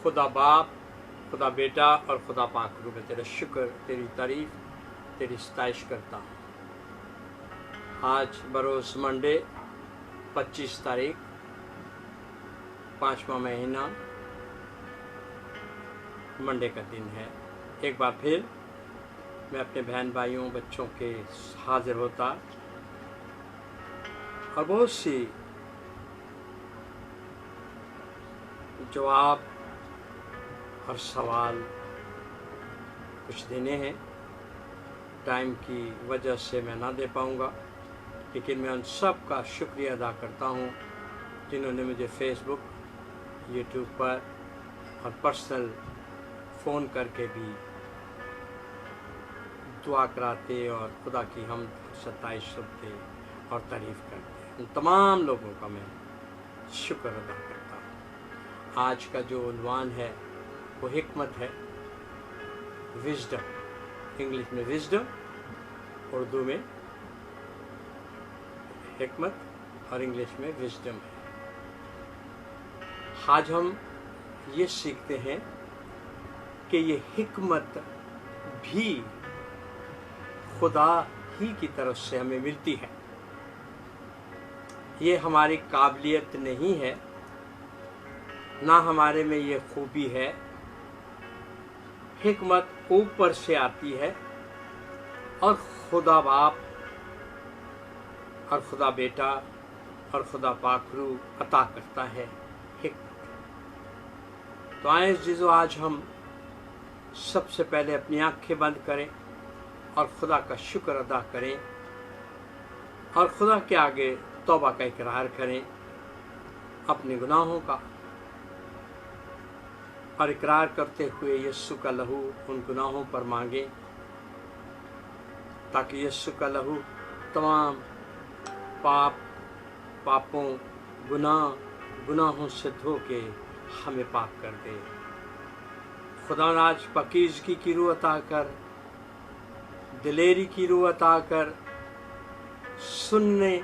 खुदा बाप, खुदा बेटा और खुदा पाक रूह में तेरा शुक्र, तेरी तारीफ, तेरी सताइश करता हूँ। आज बरोज़ मंडे 25 तारीख 5वां महीना मंडे का दिन है। एक बार फिर मैं अपने बहन भाइयों बच्चों के हाजिर होता और बहुत सी जवाब और सवाल कुछ देने हैं। टाइम की वजह से मैं ना दे पाऊँगा, लेकिन मैं उन सब का शुक्रिया अदा करता हूँ जिन्होंने मुझे फेसबुक, यूट्यूब पर और पर्सनल फ़ोन करके भी दुआ कराते और खुदा की हम सताइश सुनते और तारीफ़ करते। उन तमाम लोगों का मैं शुक्र अदा करता हूँ। आज का जो उन्वान है वो हिकमत है, विज़डम। इंग्लिश में विज़डम, उर्दू में हिकमत और इंग्लिश में विज़डम है। आज हम ये सीखते हैं कि ये हिकमत भी खुदा ही की तरफ से हमें मिलती है। ये हमारी काबिलियत नहीं है, ना हमारे में ये खूबी है। हिकमत ऊपर से आती है और खुदा बाप और खुदा बेटा और खुदा पाक रूह अता करता है हिकमत। तो आए अज़ीज़ों, आज हम सबसे पहले अपनी आंखें बंद करें और खुदा का शुक्र अदा करें और खुदा के आगे तौबा का इकरार करें अपने गुनाहों का, और इकरार करते हुए यीशु का लहू उन गुनाहों पर मांगे, ताकि यीशु का लहू तमाम पापों गुनाहों से धो के हमें पाक कर दे। खुदा आज पाकीज़गी की रूह अता कर, दिलेरी की रूह अता कर, सुनने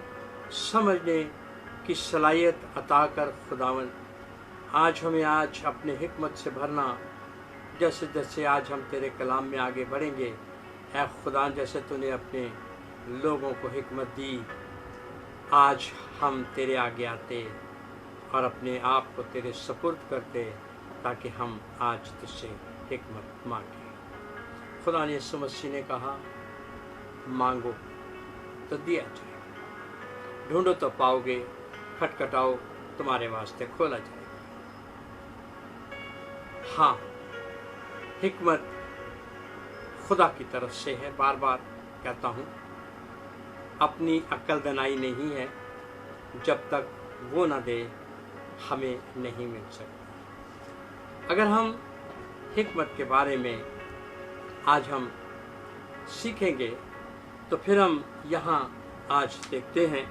समझने की सलाहियत अता कर। खुदावन आज हमें अपने हिकमत से भरना। जैसे जैसे आज हम तेरे कलाम में आगे बढ़ेंगे, ऐ खुदा जैसे तूने अपने लोगों को हिकमत दी, आज हम तेरे आगे आते और अपने आप को तेरे सुपुर्द करते, ताकि हम आज तुझसे हिकमत मांगे। खुदा ने यीशु मसीह ने कहा, मांगो तो दिया जाए, ढूंढो तो पाओगे, खटखटाओ तुम्हारे वास्ते खोला जाएगा। हाँ, हिकमत खुदा की तरफ से है। बार बार कहता हूँ, अपनी अक्ल दनाई नहीं है, जब तक वो ना दे हमें नहीं मिल सकती। अगर हम हिकमत के बारे में आज हम सीखेंगे, तो फिर हम यहाँ आज देखते हैं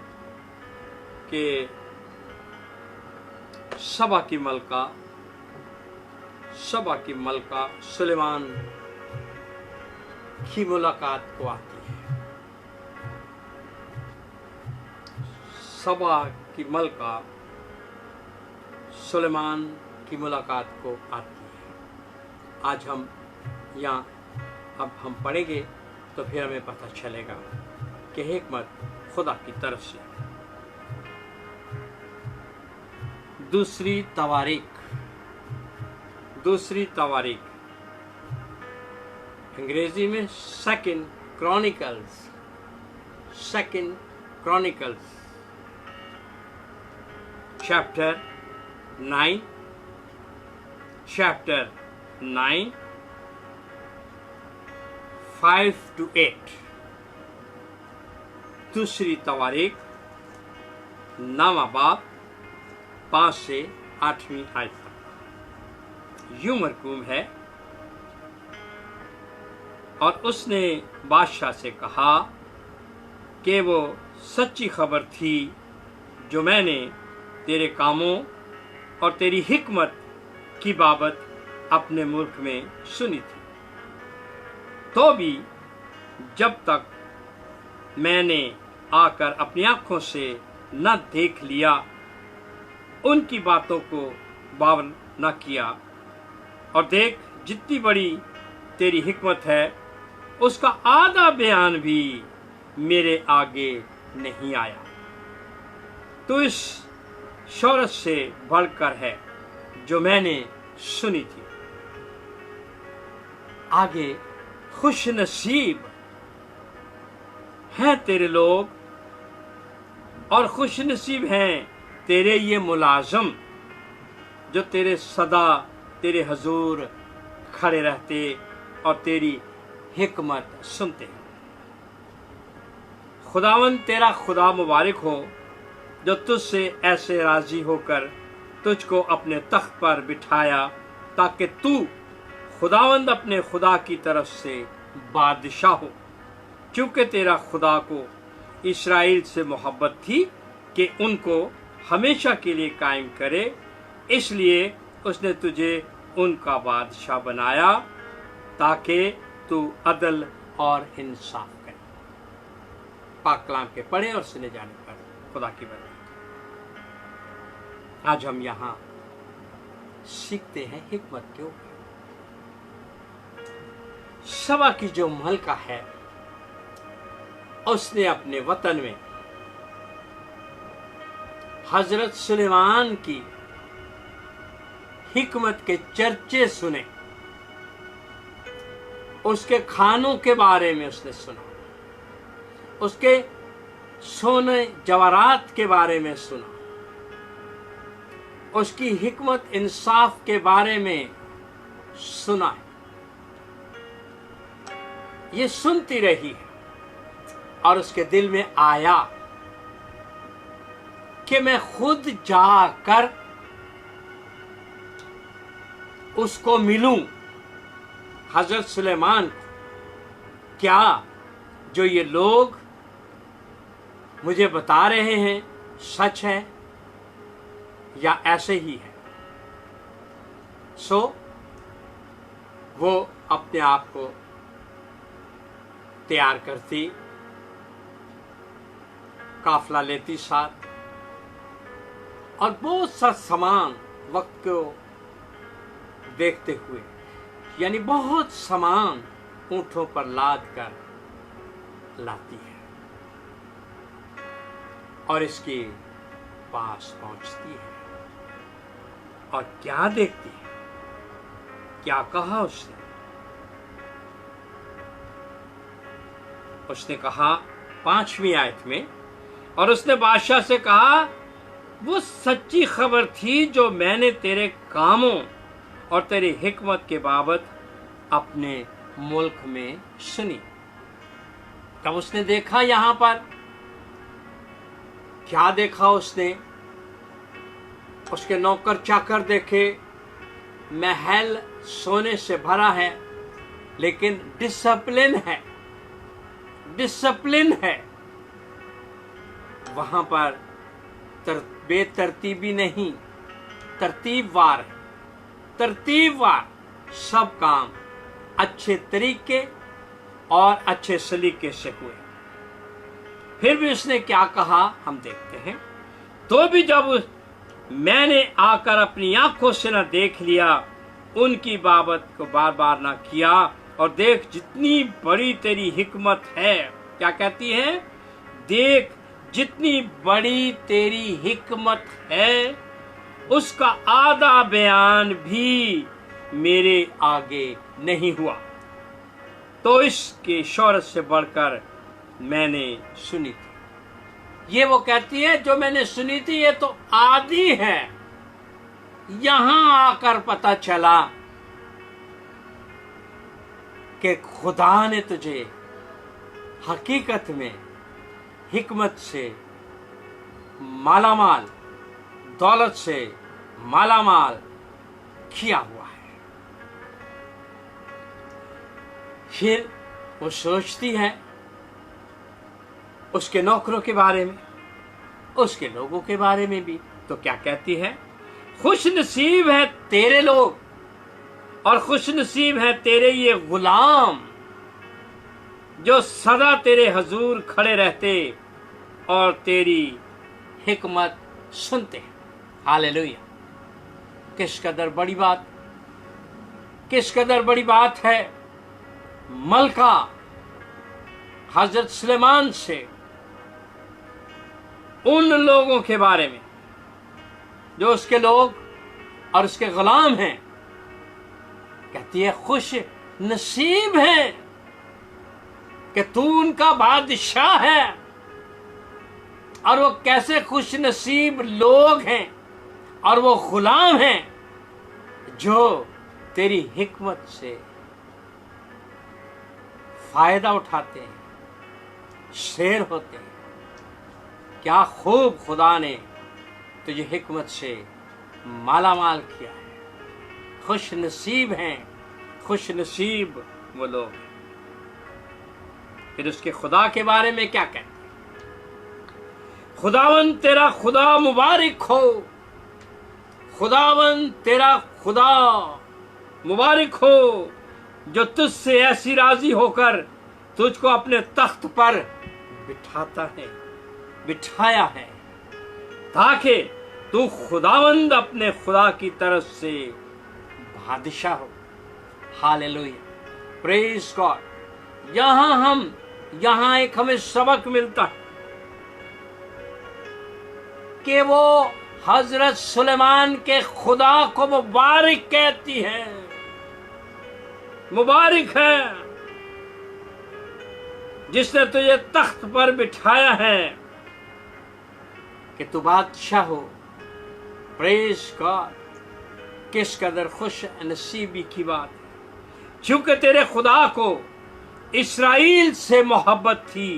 कि सबा की मलका सुलेमान की मुलाकात को आती है। सबा की मलका सुलेमान की मुलाकात को आती है। आज हम यहाँ अब हम पढ़ेंगे तो फिर हमें पता चलेगा कि हिकमत खुदा की तरफ से। दूसरी तवारीख अंग्रेजी में सेकंड क्रॉनिकल्स चैप्टर 9 5-8। दूसरी तवारीख 9वां बाब 5 से 8वीं आयत तक यूं मरकूम है, और उसने बादशाह से कहा कि वो सच्ची खबर थी जो मैंने तेरे कामों और तेरी हिकमत की बाबत अपने मुल्क में सुनी थी। तो भी जब तक मैंने आकर अपनी आंखों से न देख लिया, उनकी बातों को बावर न किया, और देख जितनी बड़ी तेरी हिकमत है उसका आधा बयान भी मेरे आगे नहीं आया। तो इस शौरत से बढ़कर है जो मैंने सुनी थी। आगे खुश नसीब हैं तेरे लोग और खुश नसीब हैं तेरे ये मुलाजम जो तेरे सदा तेरे हजूर खड़े रहते और तेरी हिकमत सुनते हैं। खुदावन तेरा खुदा मुबारक हो जो तुझसे ऐसे राजी होकर तुझको अपने तख्त पर बिठाया ताकि तू खुदावंद अपने खुदा की तरफ से बादशाह हो, क्योंकि तेरा खुदा को इस्राएल से मोहब्बत थी कि उनको हमेशा के लिए कायम करे, इसलिए उसने तुझे उनका बादशाह बनाया ताकि तू अदल और इंसाफ करे। पाक कलाम के पढ़े और सुने जाने पर खुदा की बरकत। आज हम यहाँ सीखते हैं हिकमत के ऊपर। सबा की जो मलका है उसने अपने वतन में हजरत सुलेमान की हिकमत के चर्चे सुने, उसके खानों के बारे में उसने सुना, उसके सोने जवाहरात के बारे में सुना, उसकी हिकमत इंसाफ के बारे में सुना है। ये सुनती रही है और उसके दिल में आया कि मैं खुद जाकर उसको मिलूं, हजरत सुलेमान को। क्या जो ये लोग मुझे बता रहे हैं सच है या ऐसे ही है? सो वो अपने आप को तैयार करती, काफला लेती साथ और बहुत सा सामान वक्त को देखते हुए, यानी बहुत सामान ऊंटों पर लाद कर लाती है और इसके पास पहुंचती है और क्या देखती है? क्या कहा उसने? उसने कहा 5वीं आयत में, और उसने बादशाह से कहा वो सच्ची खबर थी जो मैंने तेरे कामों और तेरी हिकमत के बाबत अपने मुल्क में सुनी। तब उसने देखा, यहां पर क्या देखा उसने? उसके नौकर चाकर देखे, महल सोने से भरा है लेकिन डिसिप्लिन है वहां पर। बेतरतीबी नहीं, तरतीबवार सब काम अच्छे तरीके और अच्छे सलीके से हुए। फिर भी उसने क्या कहा हम देखते हैं। तो भी जब मैंने आकर अपनी आंखों से न देख लिया, उनकी बाबत को बार बार ना किया, और देख जितनी बड़ी तेरी हिकमत है। क्या कहती है? देख जितनी बड़ी तेरी हिकमत है उसका आधा बयान भी मेरे आगे नहीं हुआ। तो इसके शौरत से बढ़कर मैंने सुनी थी। ये वो कहती है जो मैंने सुनी थी ये तो आधी है। यहां आकर पता चला कि खुदा ने तुझे हकीकत में हिकमत से मालामाल, दौलत से मालामाल किया हुआ है। फिर वो सोचती है उसके नौकरों के बारे में, उसके लोगों के बारे में भी। तो क्या कहती है? खुश नसीब है तेरे लोग और खुश नसीब है तेरे ये गुलाम जो सदा तेरे हजूर खड़े रहते और तेरी हिकमत सुनते हैं। हालेलुया! किस कदर बड़ी बात! किस कदर बड़ी बात है। मलका हजरत सुलेमान से उन लोगों के बारे में जो उसके लोग और उसके गुलाम हैं, कहती है खुश नसीब है कि तू उनका बादशाह है। और वो कैसे खुश नसीब लोग हैं और वो गुलाम हैं जो तेरी हिकमत से फायदा उठाते हैं, शेर होते हैं। क्या खूब खुदा ने तुझे हिकमत से माला माल किया है। खुश नसीब हैं, खुश नसीब वो लोग। फिर उसके खुदा के बारे में क्या कहते हैं? खुदावन तेरा खुदा मुबारक हो, खुदावन तेरा खुदा मुबारक हो जो तुझसे ऐसी राजी होकर तुझको अपने तख्त पर बिठाया है ताकि तू खुदावंद अपने खुदा की तरफ से बादशाह हो। Hallelujah, praise God. यहां एक हमें सबक मिलता है कि वो हजरत सुलेमान के खुदा को मुबारक कहती है। मुबारक है जिसने तुझे तख्त पर बिठाया है कि तू बादशाह हो। Praise God. किस कदर खुश नसीबी की बात है। क्योंकि तेरे खुदा को इस्राएल से मोहब्बत थी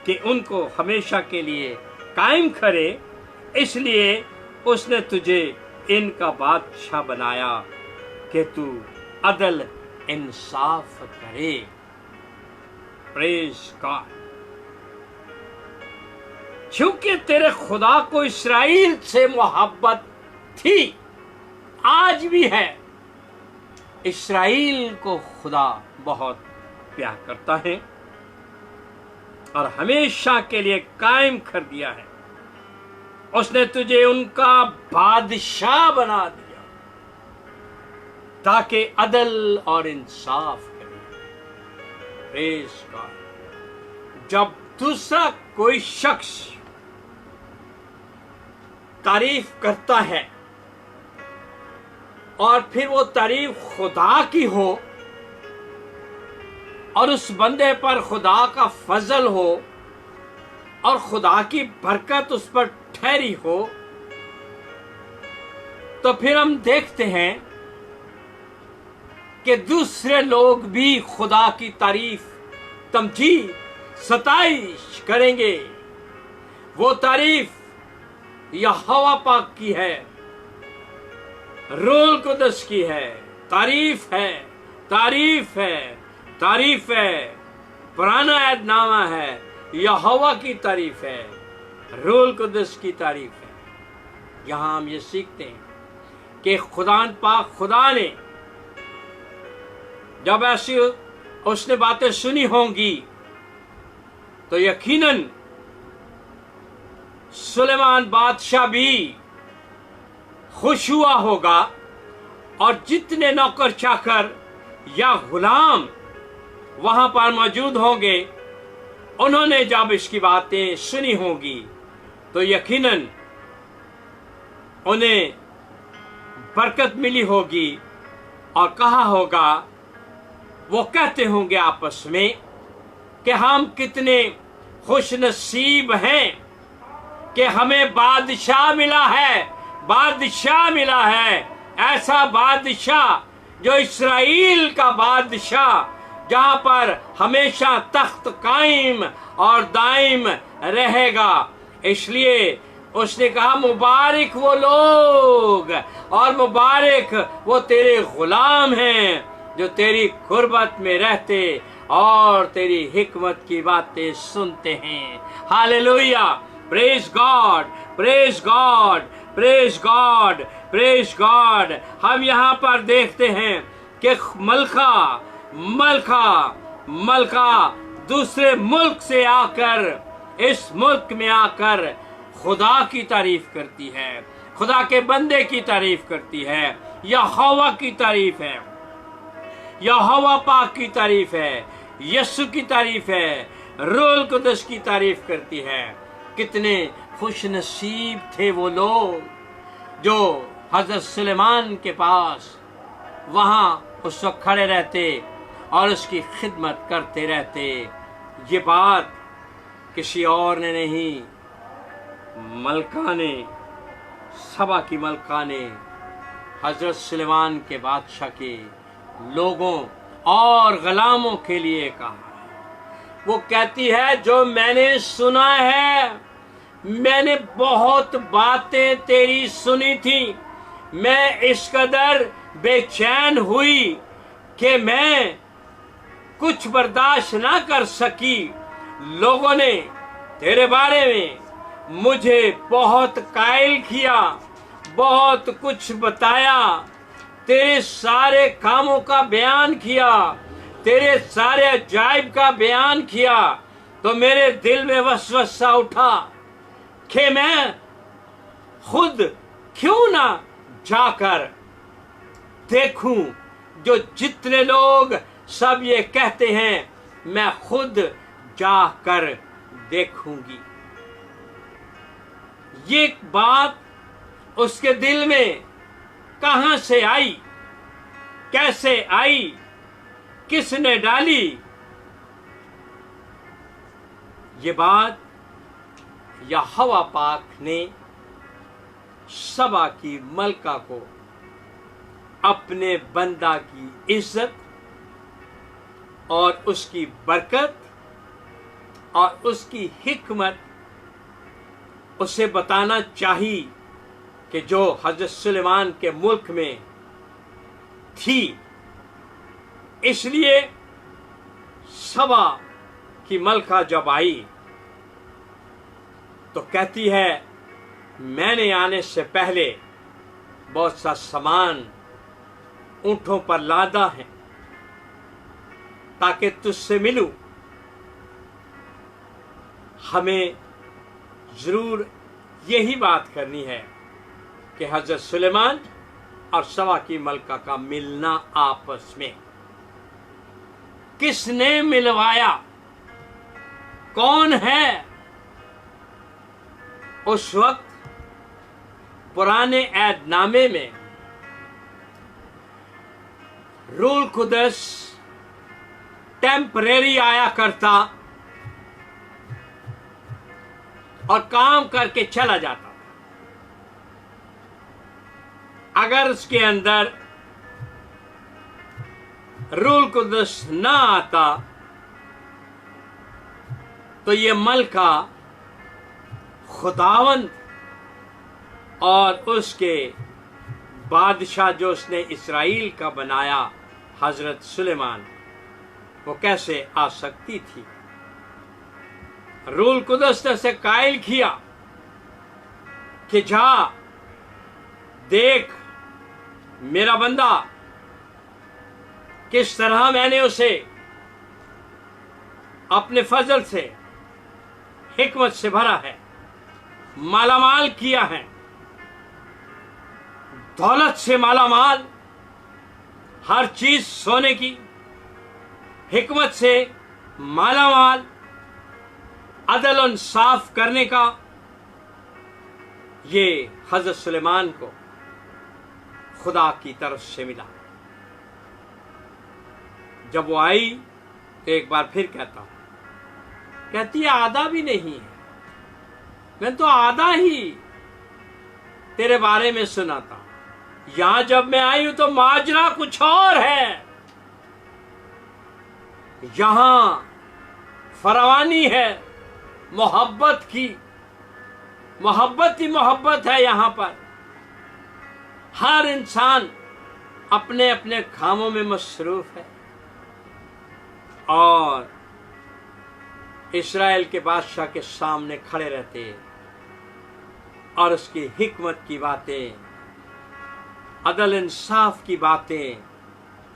कि उनको हमेशा के लिए कायम करे, इसलिए उसने तुझे इनका बादशाह बनाया कि तू अदल इंसाफ करे। Praise God. क्योंकि तेरे खुदा को इस्राएल से मोहब्बत थी, आज भी है। इस्राएल को खुदा बहुत प्यार करता है और हमेशा के लिए कायम कर दिया है। उसने तुझे उनका बादशाह बना दिया ताकि अदल और इंसाफ करे। Praise God. जब दूसरा कोई शख्स तारीफ करता है और फिर वो तारीफ खुदा की हो और उस बंदे पर खुदा का फजल हो और खुदा की बरकत उस पर ठहरी हो, तो फिर हम देखते हैं कि दूसरे लोग भी खुदा की तारीफ, तमजीद, सताइश करेंगे। वो तारीफ यहोवा पाक की है, रूहुल कुद्दस की है। तारीफ है, तारीफ है, तारीफ है। पुराना ऐहदनामा है, यहोवा की तारीफ है, रूहुल कुद्दस की तारीफ है। यहां हम ये सीखते हैं कि खुदा ने जब ऐसी उसने बातें सुनी होंगी तो यकीनन सुलेमान बादशाह भी खुश हुआ होगा और जितने नौकर चाकर या गुलाम वहां पर मौजूद होंगे, उन्होंने जब इसकी बातें सुनी होंगी तो यकीनन उन्हें बरकत मिली होगी और कहा होगा, वो कहते होंगे आपस में कि हम कितने खुश नसीब हैं कि हमें बादशाह मिला है, बादशाह मिला है। ऐसा बादशाह जो इस्राएल का बादशाह, जहां पर हमेशा तख्त कायम और दायम रहेगा। इसलिए उसने कहा मुबारक वो लोग और मुबारक वो तेरे गुलाम हैं जो तेरी कुर्बत में रहते और तेरी हिकमत की बातें सुनते हैं। Hallelujah, praise God, praise God, praise God, praise God. हम यहाँ पर देखते हैं कि मलका दूसरे मुल्क से आकर इस मुल्क में आकर खुदा की तारीफ करती है, खुदा के बंदे की तारीफ करती है, यहोवा की तारीफ है। यहोवा पाक की तारीफ है, यीशु की तारीफ है, रूह कुदस की तारीफ करती है। कितने खुश नसीब थे वो लोग जो हजरत सुलेमान के पास वहां उस वक्त खड़े रहते और उसकी खिदमत करते रहते। ये बात किसी और ने नहीं, मलका ने, सबा की मलका ने हजरत सुलेमान के बादशाह के लोगों और गुलामों के लिए कहा। वो कहती है जो मैंने सुना है, मैंने बहुत बातें तेरी सुनी थी, मैं इस कदर बेचैन हुई कि मैं कुछ बर्दाश्त ना कर सकी। लोगों ने तेरे बारे में मुझे बहुत कायल किया, बहुत कुछ बताया, तेरे सारे कामों का बयान किया, तेरे सारे अजाइब का बयान किया, तो मेरे दिल में वसवसा उठा कि मैं खुद क्यों ना जाकर देखूं। जो जितने लोग सब ये कहते हैं, मैं खुद जाकर देखूंगी। ये बात उसके दिल में कहां से आई, कैसे आई, किसने डाली? ये बात यहोवा पाक ने सबा की मलका को अपने बंदा की इज्जत और उसकी बरकत और उसकी हिकमत उसे बताना चाहिए कि जो हजरत सुलेमान के मुल्क में थी। इसलिए सबा की मलका जब आई तो कहती है, मैंने आने से पहले बहुत सा सामान ऊंटों पर लादा है ताकि तुझसे मिलूं। हमें जरूर यही बात करनी है कि हजरत सुलेमान और सबा की मलका का मिलना आपस में किसने मिलवाया, कौन है? उस वक्त पुराने ऐदनामे में रूह कुदस टेम्परेरी आया करता और काम करके चला जाता था। अगर उसके अंदर रूह कुदस ना आता तो ये मलका खुदावंद और उसके बादशाह जो उसने इस्राइल का बनाया हजरत सुलेमान, वो कैसे आ सकती थी? रूह कुदस ने उसे कायल किया कि जा देख मेरा बंदा किस तरह मैंने उसे अपने फजल से, हिकमत से भरा है, मालामाल किया है, दौलत से मालामाल, हर चीज सोने की, हिकमत से मालामाल, अदल और इंसाफ करने का। ये हजरत सुलेमान को खुदा की तरफ से मिला। जब वो आई तो एक बार फिर कहती है आधा भी नहीं है, मैं तो आधा ही तेरे बारे में सुना था। यहां जब मैं आई हूं तो माजरा कुछ और है। यहां फरवानी है, मोहब्बत की, मोहब्बत ही मोहब्बत है। यहां पर हर इंसान अपने अपने कामों में मसरूफ है और इस्राएल के बादशाह के सामने खड़े रहते और उसकी हिकमत की बातें, अदल इंसाफ की बातें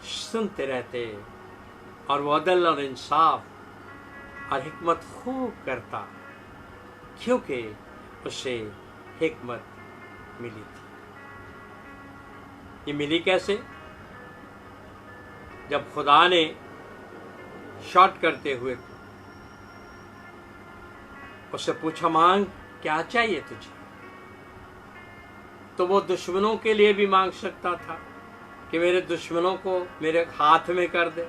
सुनते रहते और वो अदल और इंसाफ और हिकमत खूब करता, क्योंकि उसे हिकमत मिली थी। ये मिली कैसे? جب خدا نے شاٹ کرتے ہوئے اس سے پوچھا مانگ کیا چاہیے تجھے، تو وہ دشمنوں کے لیے بھی مانگ سکتا تھا کہ میرے دشمنوں کو میرے ہاتھ میں کر دے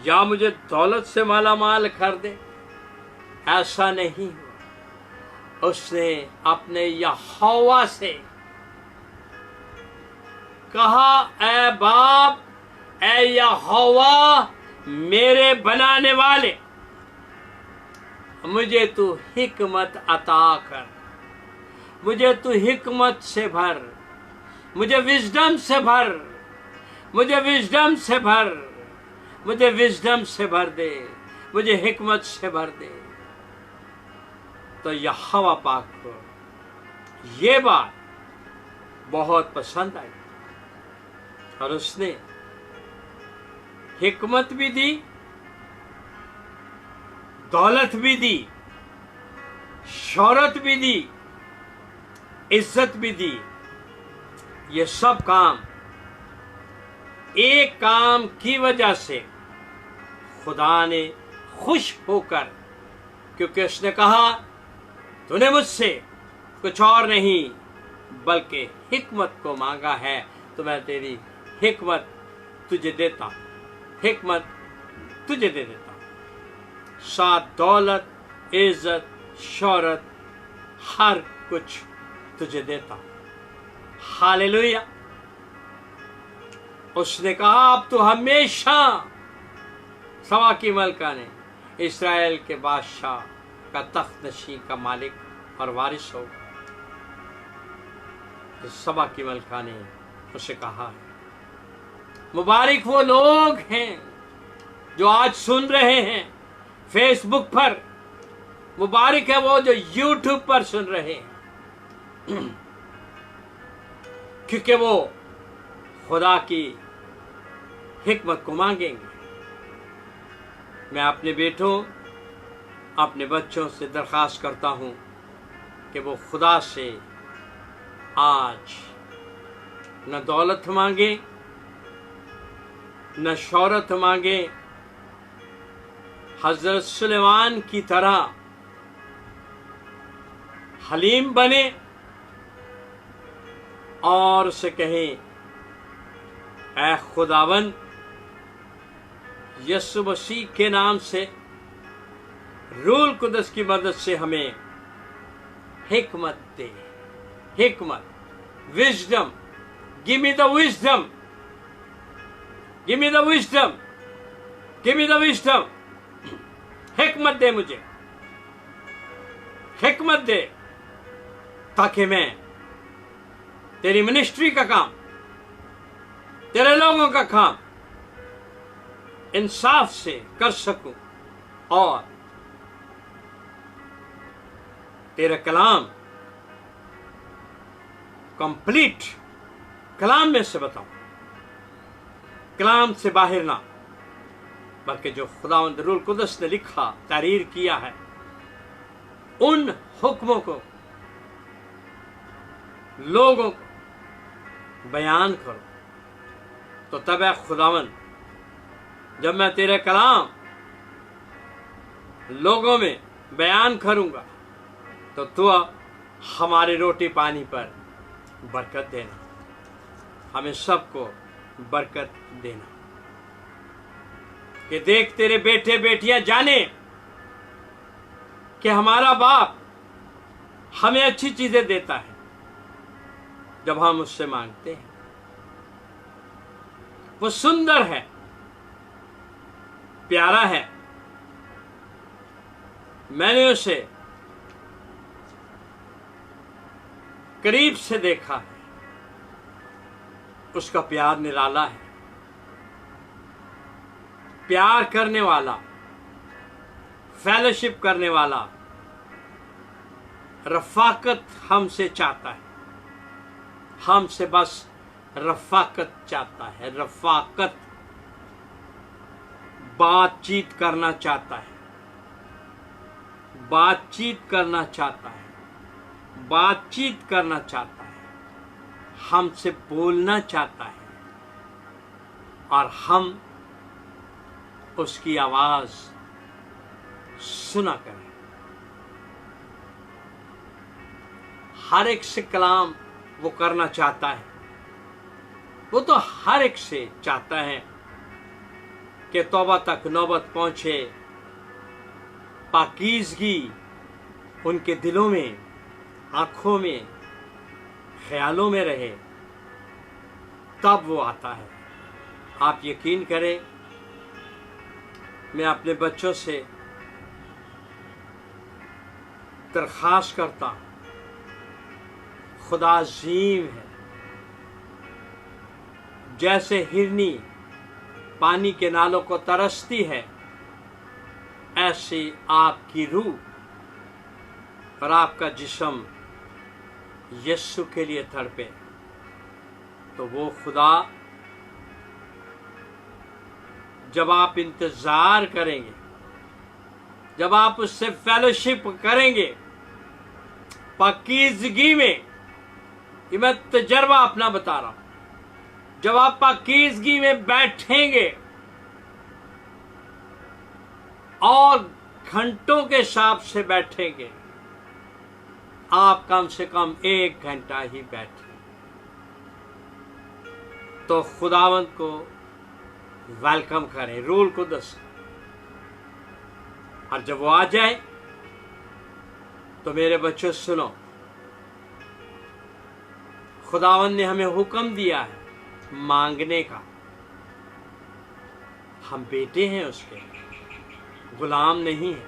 یا مجھے دولت سے مالا مال کر دے. ایسا نہیں ہوا. اس نے اپنے یہوہ سے کہا اے باپ، اے یہوہ میرے بنانے والے، مجھے تو حکمت عطا کر، مجھے تو حکمت سے بھر، مجھے وزڈم سے بھر، مجھے وزڈم سے بھر، مجھے وزڈم سے بھر دے، مجھے حکمت سے بھر دے. تو یہوہ پاک کو یہ بات بہت پسند آئی اور اس نے حکمت بھی دی، دولت بھی دی، شہرت بھی دی، عزت بھی دی. یہ سب کام ایک کام کی وجہ سے خدا نے خوش ہو کر، کیونکہ اس نے کہا تو نے مجھ سے کچھ اور نہیں بلکہ حکمت کو مانگا ہے تو میں تیری حکمت تجھے دیتا ہوں، حکمت تجھے دے دیتا ہوں، ساتھ دولت، عزت، شہرت، ہر کچھ تجھے دیتا ہوں. ہاللیلویا. اس نے کہا اب تو ہمیشہ سما کی ملکہ نے اسرائیل کے بادشاہ کا تخت نشین کا مالک اور وارث ہوگا. سبا کی ملکہ نے اسے کہا ہے. مبارک وہ لوگ ہیں جو آج سن رہے ہیں فیس بک پر، مبارک ہے وہ جو یوٹیوب پر سن رہے ہیں، کیونکہ وہ خدا کی حکمت کو مانگیں گے. میں اپنے بیٹوں، اپنے بچوں سے درخواست کرتا ہوں کہ وہ خدا سے آج نہ دولت مانگیں، نہ شہرت مانگیں، حضرت سلیمان کی طرح حلیم بنے اور اسے کہیں اے خداوند یسوع مسیح کے نام سے، روح القدس کی مدد سے ہمیں حکمت دے، حکمت، wisdom, give me the wisdom, give me the wisdom, give me the wisdom. حکمت دے، مجھے حکمت دے تاکہ میں تیری منسٹری کا کام، تیرے لوگوں کا کام انصاف سے کر سکوں اور تیرا کلام کمپلیٹ کلام میں سے بتاؤں، کلام سے باہر نہ، بلکہ جو خداوند روح القدس نے لکھا، تحریر کیا ہے، ان حکموں کو لوگوں کو بیان کرو. تو تب اے خداوند جب میں تیرے کلام لوگوں میں بیان کروں گا تو ہمارے روٹی پانی پر برکت دینا، ہمیں سب کو برکت دینا کہ دیکھ تیرے بیٹے بیٹیاں جانے کہ ہمارا باپ ہمیں اچھی چیزیں دیتا ہے جب ہم اس سے مانگتے ہیں. وہ سندر ہے، پیارا ہے. میں نے اسے قریب سے دیکھا ہے، اس کا پیار نرالا ہے، پیار کرنے والا، فیلوشپ کرنے والا، رفاقت ہم سے چاہتا ہے، ہم سے بس رفاقت چاہتا ہے، رفاقت، بات چیت کرنا چاہتا ہے، بات چیت کرنا چاہتا ہے، بات چیت کرنا چاہتا ہے، ہم سے بولنا چاہتا ہے. और हम उसकी आवाज सुना करें। हर एक से कलाम वो करना चाहता है। वो तो हर एक से चाहता है कि तौबा तक नौबत पहुंचे, पाकीज़गी उनके दिलों में, आंखों में, ख्यालों में रहे, तब वो आता है। आप यकीन करें, मैं अपने बच्चों से दरख्वास्त करता हूं, खुदा अजीम है। जैसे हिरनी पानी के नालों को तरसती है, ऐसे आपकी रूह और आपका जिस्म यीशु के लिए तड़पे। तो वो खुदा जब आप इंतजार करेंगे, जब आप उससे फेलोशिप करेंगे पाकीज़गी में, ये मैं तजर्बा अपना बता रहा हूं, जब आप पाकीज़गी में बैठेंगे और घंटों के हिसाब से बैठेंगे, आप कम से कम 1 घंटा ही बैठे, तो खुदावंद को वेलकम करें, रूल को दस। और जब वो आ जाए तो मेरे बच्चों सुनो, खुदावंद ने हमें हुक्म दिया है मांगने का। हम बेटे हैं उसके, गुलाम नहीं है,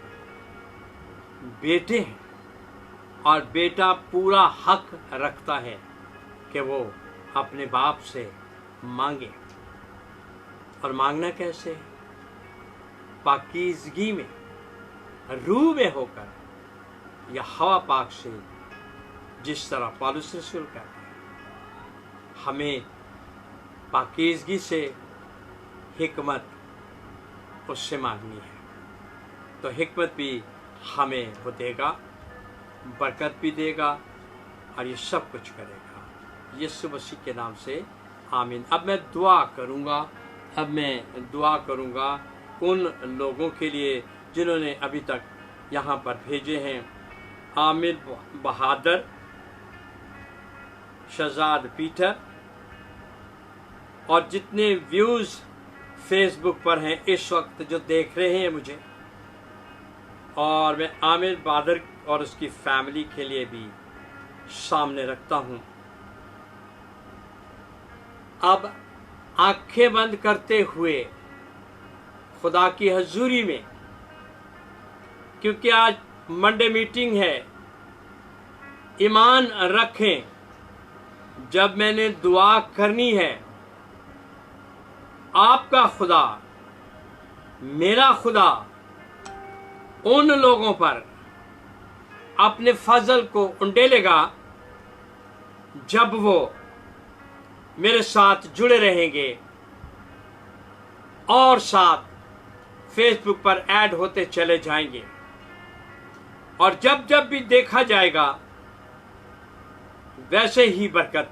बेटे हैं। और बेटा पूरा हक रखता है कि वो अपने बाप से मांगे। और मांगना कैसे? पाकीज़गी में, रूह में होकर, या हवा पाक से, जिस तरह पौलुस रसूल कहते हैं। हमें पाकीज़गी से हिकमत उससे मांगनी है, तो हिकमत भी हमें वो देगा, बरकत भी देगा, और ये सब कुछ करेगा। यीशु मसीह के नाम से आमीन। अब मैं दुआ करूंगा उन लोगों के लिए जिन्होंने अभी तक यहाँ पर भेजे हैं। आमिर बहादुर, शहजाद पीटर, और जितने व्यूज़ फेसबुक पर हैं इस वक्त जो देख रहे हैं मुझे, और मैं आमिर बहादुर और उसकी फैमिली के लिए भी सामने रखता हूं। अब आंखें बंद करते हुए खुदा की हजूरी में, क्योंकि आज मंडे मीटिंग है, ईमान रखें, जब मैंने दुआ करनी है, आपका खुदा, मेरा खुदा उन लोगों पर अपने फजल को उंडेलेगा जब वो मेरे साथ जुड़े रहेंगे और साथ फेसबुक पर ऐड होते चले जाएंगे। और जब जब भी देखा जाएगा वैसे ही बरकत,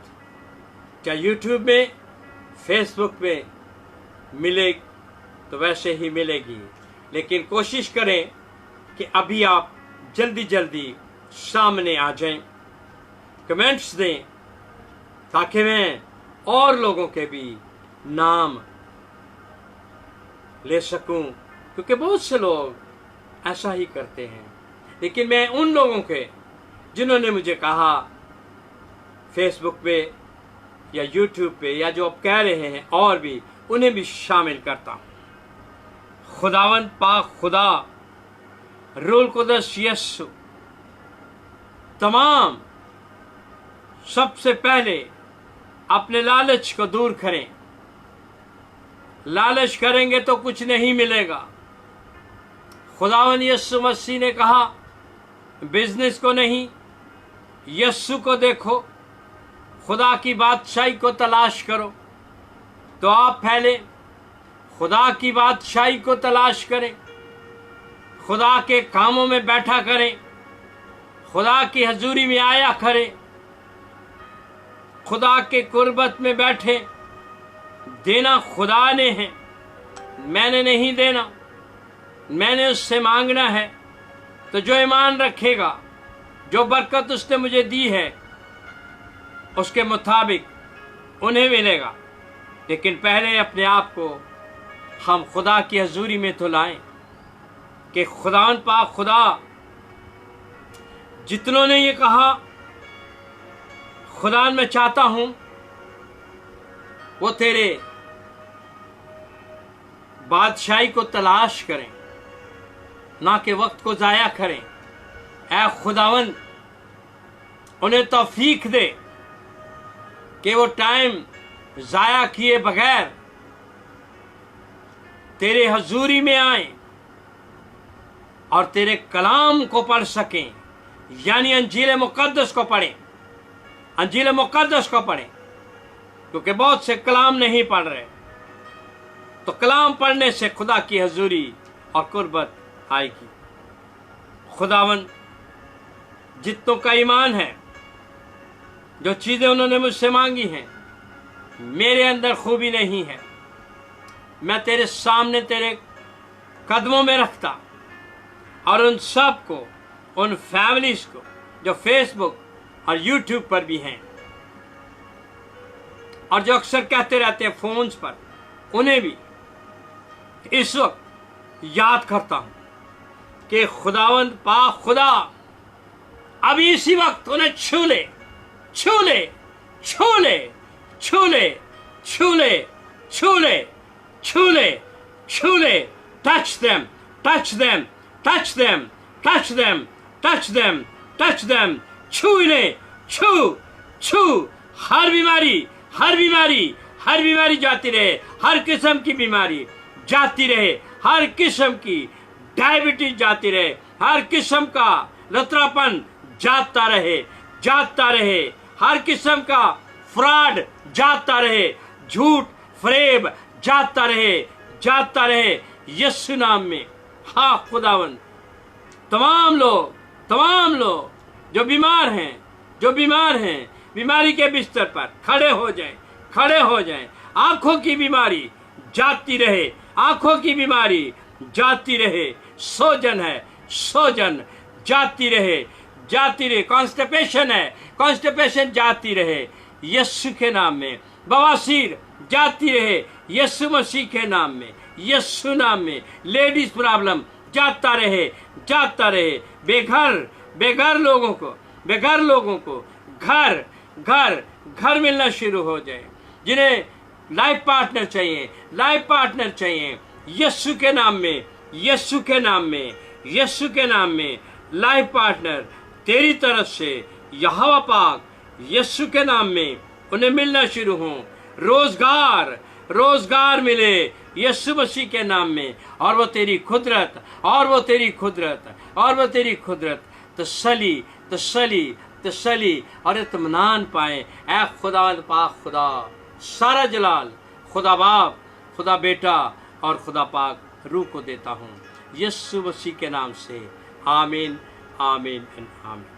चाहे यूट्यूब में, फेसबुक में मिले तो वैसे ही मिलेगी। लेकिन कोशिश करें कि अभी आप जल्दी जल्दी सामने आ जाएं, कमेंट्स दें, ताकि मैं और लोगों के भी नाम ले सकूं, क्योंकि बहुत से लोग ऐसा ही करते हैं। लेकिन मैं उन लोगों के जिन्होंने मुझे कहा फेसबुक पे या यूट्यूब पे, या जो आप कह रहे हैं और भी, उन्हें भी शामिल करता हूं। खुदावन पाक खुदा, रूल कुदस यीशु, तमाम सबसे पहले अपने लालच को दूर करें। लालच करेंगे तो कुछ नहीं मिलेगा। खुदावन यीशु मसीह ने कहा, बिजनेस को नहीं, यीशु को देखो, खुदा की बादशाही को तलाश करो। तो आप पहले खुदा की बादशाही को तलाश करें, खुदा के कामों में बैठा करें, खुदा की हजूरी में आया करें, खुदा के कुर्बत में बैठे, دینا خدا نے ہے، میں نے نہیں دینا، میں نے اس سے مانگنا ہے۔ تو جو ایمان رکھے گا، جو برکت اس نے مجھے دی ہے اس کے مطابق انہیں ملے گا۔ لیکن پہلے اپنے آپ کو ہم خدا کی حضوری میں تو لائیں کہ خداوند پاک خدا، جتنوں نے یہ کہا خدا میں چاہتا ہوں، وہ تیرے بادشاہی کو تلاش کریں، نہ کہ وقت کو ضائع کریں۔ اے خداوند انہیں توفیق دے کہ وہ ٹائم ضائع کیے بغیر تیرے حضوری میں آئیں اور تیرے کلام کو پڑھ سکیں، یعنی انجیل مقدس کو پڑھیں، انجیل مقدس کو پڑھیں، کیونکہ بہت سے کلام نہیں پڑھ رہے۔ تو کلام پڑھنے سے خدا کی حضوری اور قربت آئے گی۔ خداوند جتنوں کا ایمان ہے، جو چیزیں انہوں نے مجھ سے مانگی ہیں، میرے اندر خوبی نہیں ہے، میں تیرے سامنے تیرے قدموں میں رکھتا، اور ان سب کو، ان فیملیز کو جو فیس بک اور یوٹیوب پر بھی ہیں، اور جو اکثر کہتے رہتے ہیں فونز پر، انہیں بھی اس وقت یاد کرتا ہوں کہ خداوند پاک خدا ابھی اسی وقت انہیں چھو لے، چھو لے، چھو لے، چھو لے، چھو لے، چھو لے، چھو لے، چھو لے، touch them, touch them, touch them, touch them, touch them, touch them, چھو لے، چھو، چھو، ہر بیماری، ہر بیماری، ہر بیماری جاتی رہے، ہر قسم کی بیماری جاتی رہے، ہر قسم کی ڈائبٹیز جاتی رہے، ہر قسم کا لطراپن جاتا رہے، جاتا رہے، ہر قسم کا فراڈ جاتا رہے، جھوٹ فریب جاتا رہے، جاتا رہے، یسوع نام میں۔ ہاں خداوند تمام لوگ جو بیمار ہیں، جو بیمار ہیں، بیماری کے بستر پر کھڑے ہو جائیں، کھڑے ہو جائیں۔ آنکھوں کی بیماری جاتی رہے، آنکھوں کی بیماری جاتی رہے، سوجن ہے، سوجن جاتی رہے، جاتی رہے، کانسٹیپیشن ہے، کانسٹیپیشن جاتی رہے یسوع کے نام میں، بواسیر جاتی رہے یسوع مسیح کے نام میں، یسوع نام میں، لیڈیز پرابلم جاتا رہے، جاتا رہے، بے گھر لوگوں کو گھر ملنا شروع ہو جائے، جنہیں لائف پارٹنر چاہیے، لائف پارٹنر چاہیے، یسوع کے نام میں، یسوع کے نام میں، یسوع کے نام میں لائف پارٹنر تیری طرف سے یہوہ پاک یسوع کے نام میں انہیں ملنا شروع ہوں، روزگار ملے یسوع مسیح کے نام میں، اور وہ تیری قدرت، اور وہ تیری قدرت، اور وہ تیری قدرت تسلی اور اطمینان پائیں۔ اے خداوند پاک خدا، سارا جلال خدا باپ، خدا بیٹا اور خدا پاک روح کو دیتا ہوں، یسوع مسیح کے نام سے، آمین، آمین، آمین۔